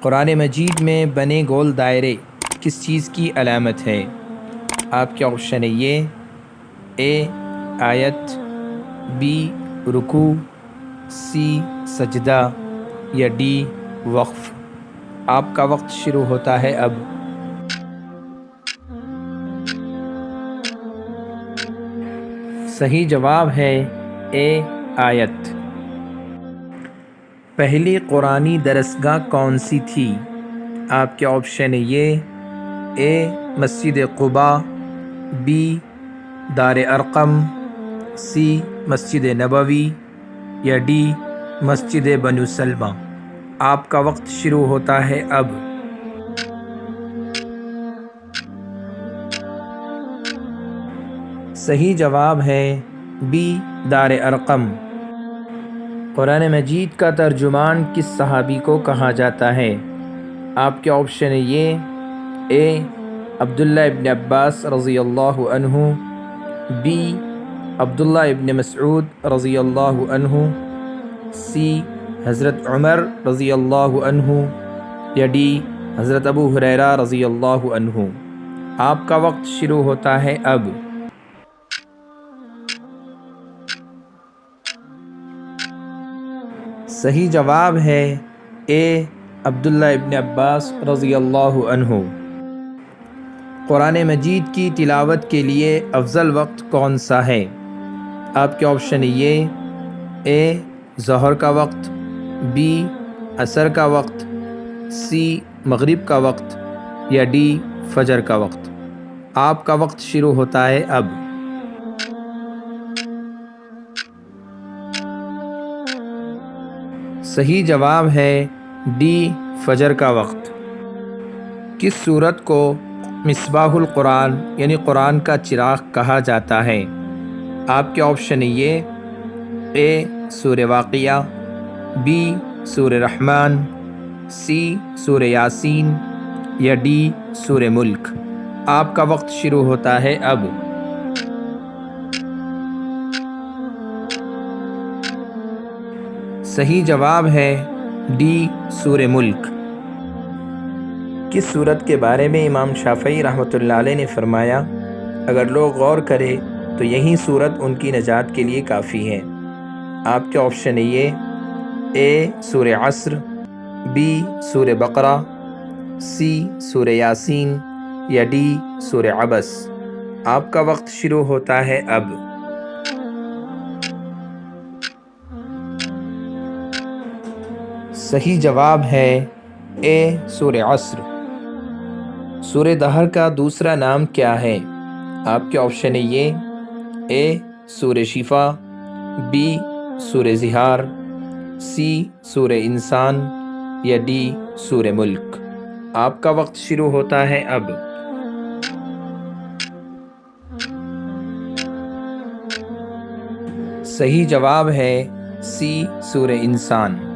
قرآن مجید میں بنے گول دائرے کس چیز کی علامت ہے؟ آپ کے آپشن ہے یہ اے آیت، بی رکوع، سی سجدہ یا ڈی وقف۔ آپ کا وقت شروع ہوتا ہے اب۔ صحیح جواب ہے اے آیت۔ پہلی قرآنی درسگاہ کون سی تھی؟ آپ کے آپشن ہے یہ اے مسجد قباء، بی دار ارقم، سی مسجد نبوی یا ڈی مسجد بنو سلمہ۔ آپ کا وقت شروع ہوتا ہے اب۔ صحیح جواب ہے بی دار ارقم۔ قرآن مجید کا ترجمان کس صحابی کو کہا جاتا ہے؟ آپ کے آپشن ہے یہ اے عبداللہ ابن عباس رضی اللہ عنہ، بی عبداللہ ابن مسعود رضی اللہ عنہ، سی حضرت عمر رضی اللہ عنہ یا ڈی حضرت ابو ہریرہ رضی اللہ عنہ۔ آپ کا وقت شروع ہوتا ہے اب۔ صحیح جواب ہے اے عبداللہ ابن عباس رضی اللہ عنہ۔ قرآن مجید کی تلاوت کے لیے افضل وقت کون سا ہے؟ آپ کے آپشن یہ اے ظہر کا وقت، بی عصر کا وقت، سی مغرب کا وقت یا ڈی فجر کا وقت۔ آپ کا وقت شروع ہوتا ہے اب۔ صحیح جواب ہے ڈی فجر کا وقت۔ کس سورت کو مصباح القرآن یعنی قرآن کا چراغ کہا جاتا ہے؟ آپ کے آپشن یہ اے سورہ واقعہ، بی سورہ رحمان، سی سورہ یاسین یا ڈی سورہ ملک۔ آپ کا وقت شروع ہوتا ہے اب۔ صحیح جواب ہے ڈی سورہ ملک۔ کس سورت کے بارے میں امام شافعی رحمۃ اللہ علیہ نے فرمایا اگر لوگ غور کرے تو یہی سورت ان کی نجات کے لیے کافی ہے؟ آپ کے آپشن ہے یہ اے سورہ عصر، بی سورہ بقرہ، سی سورہ یاسین یا ڈی سورہ عبس۔ آپ کا وقت شروع ہوتا ہے اب۔ صحیح جواب ہے اے سورہ عصر۔ سورہ دہر کا دوسرا نام کیا ہے؟ آپ کے آپشن ہے یہ اے سورہ شفا، بی سورہ زہار، سی سورہ انسان یا ڈی سورہ ملک۔ آپ کا وقت شروع ہوتا ہے اب۔ صحیح جواب ہے سی سورہ انسان۔